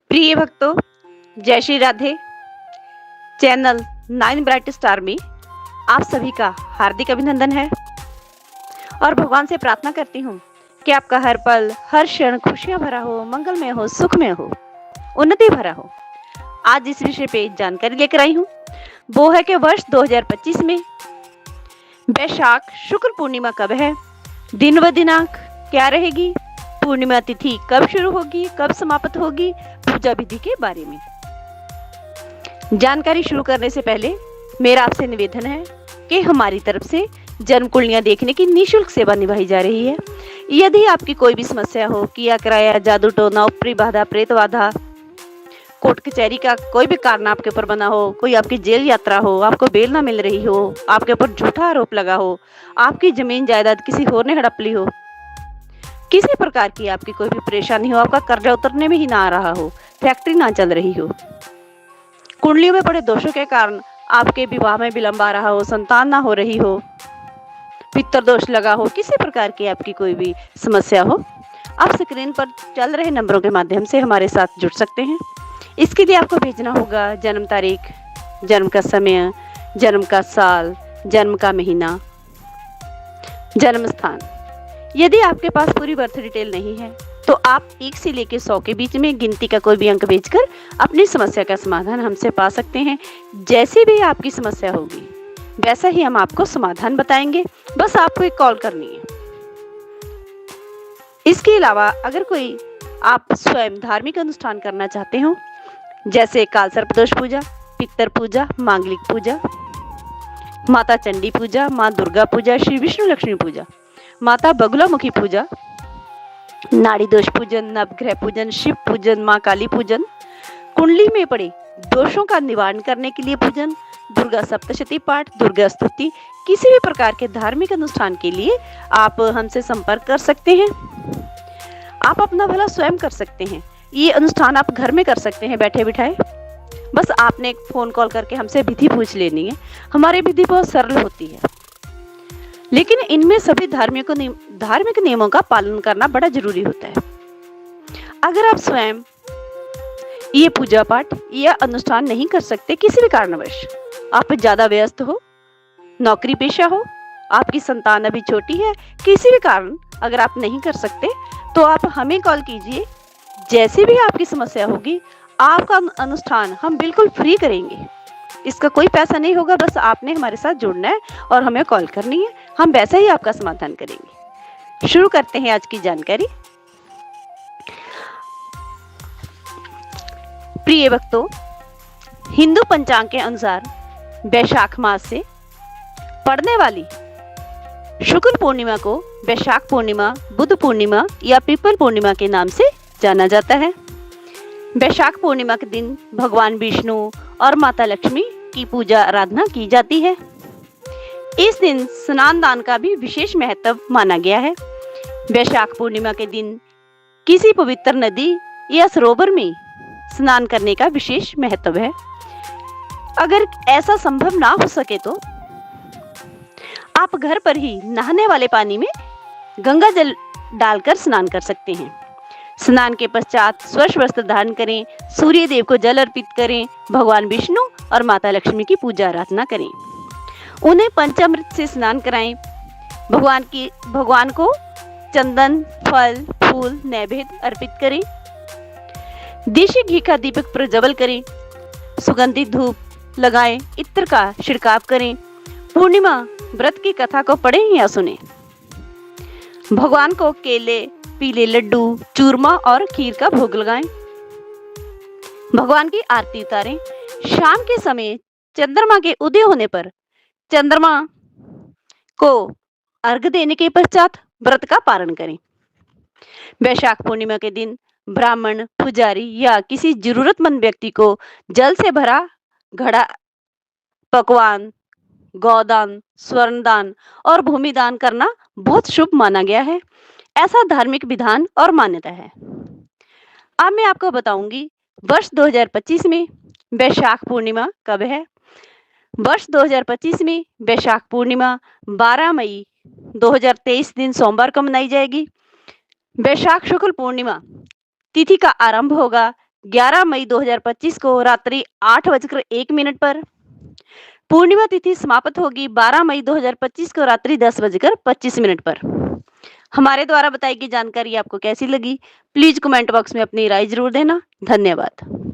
प्रिय भक्तों, जय Shri Radhe. Channel 9 bright star में आप सभी का हार्दिक अभिनंदन है और भगवान से प्रार्थना करती हूँ कि आपका हर पल, हर क्षण खुशियाँ भरा हो, मंगलमय हो, सुखमय हो, उन्नति भरा हो। आज इस विषय पे जानकारी लेकर आई हूँ। वो है कि वर्ष 2025 में वैशाख शुक्ल पूर्णिमा कब है, दिन व दिनांक क्या रहेगी, पूर्णिमा तिथि कब शुरू होगी, कब समाप्त होगी, पूजा विधि के बारे में जानकारी शुरू करने से पहले मेरा आपसे निवेदन है कि हमारी तरफ से जन्म कुंडलियां देखने की निःशुल्क सेवा निभाई जा रही है। यदि आपकी कोई भी समस्या हो, किया कराया, जादू टोना, ऊपरी बाधा, प्रेत बाधा, कोर्ट कचहरी का कोई भी कारण आपके ऊपर बना हो, कोई आपकी जेल यात्रा हो, आपको बेल ना मिल रही हो, आपके ऊपर झूठा आरोप लगा हो, आपकी जमीन जायदाद किसी और ने हड़प ली हो, किसी प्रकार की आपकी कोई भी परेशानी हो, आपका कर्जा उतरने में ही ना आ रहा हो, फैक्ट्री ना चल रही हो, कुंडलियों में पड़े दोषों के कारण आपके विवाह में विलंब आ रहा हो, संतान ना हो रही हो, पितृ दोष लगा हो, किसी प्रकार की आपकी कोई भी समस्या हो, आप स्क्रीन पर चल रहे नंबरों के माध्यम से हमारे साथ जुड़ सकते हैं। इसके लिए आपको भेजना होगा जन्म तारीख, जन्म का समय, जन्म का साल, जन्म का महीना, जन्म स्थान। यदि आपके पास पूरी बर्थ डिटेल नहीं है तो आप 1 से लेकर 100 के बीच में गिनती का कोई भी अंक भेजकर अपनी समस्या का समाधान हमसे पा सकते हैं। जैसी भी आपकी समस्या होगी वैसा ही हम आपको समाधान बताएंगे, बस आपको एक कॉल करनी है। इसके अलावा अगर कोई आप स्वयं धार्मिक अनुष्ठान करना चाहते हो, जैसे काल सर्पदोष पूजा, पितर पूजा, मांगलिक पूजा, माता चंडी पूजा, माँ दुर्गा पूजा, श्री विष्णु लक्ष्मी पूजा, माता बगुलामुखी पूजा, नाड़ी दोष पूजन, नवग्रह पूजन, शिव पूजन, माँ काली पूजन, कुंडली में पड़े दोषों का निवारण करने के लिए पूजन, दुर्गा सप्तशती पाठ, दुर्गा स्तुति, किसी भी प्रकार के धार्मिक अनुष्ठान के लिए आप हमसे संपर्क कर सकते हैं। आप अपना भला स्वयं कर सकते हैं। ये अनुष्ठान आप घर में कर सकते हैं बैठे बिठाए। बस आपने एक फोन कॉल करके हमसे विधि पूछ लेनी है। हमारी विधि बहुत सरल होती है, लेकिन इनमें सभी धार्मिक नियमों का पालन करना बड़ा जरूरी होता है। अगर आप स्वयं ये पूजा पाठ या अनुष्ठान नहीं कर सकते, किसी भी कारणवश आप ज्यादा व्यस्त हो, नौकरी पेशा हो, आपकी संतान अभी छोटी है, किसी भी कारण अगर आप नहीं कर सकते तो आप हमें कॉल कीजिए। जैसी भी आपकी समस्या होगी आपका अनुष्ठान हम बिल्कुल फ्री करेंगे। इसका कोई पैसा नहीं होगा, बस आपने हमारे साथ जुड़ना है और हमें कॉल करनी है, हम वैसे ही आपका समाधान करेंगे। शुरू करते हैं आज की जानकारी। प्रिय भक्तों, हिंदू पंचांग के अनुसार वैशाख मास से पड़ने वाली शुक्ल पूर्णिमा को वैशाख पूर्णिमा, बुद्ध पूर्णिमा या पीपल पूर्णिमा के नाम से जाना जाता है। वैशाख पूर्णिमा के दिन भगवान विष्णु और माता लक्ष्मी की पूजा आराधना की जाती है। इस दिन स्नान दान का भी विशेष महत्व माना गया है। वैशाख पूर्णिमा के दिन किसी पवित्र नदी या सरोवर में स्नान करने का विशेष महत्व है। अगर ऐसा संभव ना हो सके तो आप घर पर ही नहाने वाले पानी में गंगा जल डालकर स्नान कर सकते हैं। स्नान के पश्चात स्वच्छ वस्त्र धारण करें, सूर्य देव को जल अर्पित करें, भगवान विष्णु और माता लक्ष्मी की पूजा आराधना करें, उन्हें पंचामृत से स्नान कराएं, भगवान को चंदन, फल, फूल, नैवेद्य अर्पित करें, देशी घी का दीपक प्रज्वल करें, सुगंधित धूप लगाएं, इत्र का छिड़काव करें, पूर्णिमा व्रत की कथा को पढ़ें या सुनें, भगवान को केले, पीले लड्डू, चूरमा और खीर का भोग लगाएं, भगवान की आरती उतारें। शाम के समय चंद्रमा के उदय होने पर चंद्रमा को अर्घ देने के पश्चात व्रत का पारण करें। वैशाख पूर्णिमा के दिन ब्राह्मण, पुजारी या किसी जरूरतमंद व्यक्ति को जल से भरा घड़ा, पकवान, गौदान, स्वर्णदान और भूमिदान करना बहुत शुभ माना गया है। ऐसा धार्मिक विधान और मान्यता है। अब मैं आपको बताऊंगी वर्ष 2025 में वैशाख पूर्णिमा कब है। वर्ष 2025 में वैशाख पूर्णिमा 12 मई 2023 दिन सोमवार को मनाई जाएगी। वैशाख शुक्ल पूर्णिमा तिथि का आरंभ होगा 11 मई 2025 को रात्रि 8:01 पर। पूर्णिमा तिथि समाप्त होगी 12 मई 2025 को रात्रि 10:25 पर। हमारे द्वारा बताई गई जानकारी आपको कैसी लगी? प्लीज कमेंट बॉक्स में अपनी राय जरूर देना। धन्यवाद।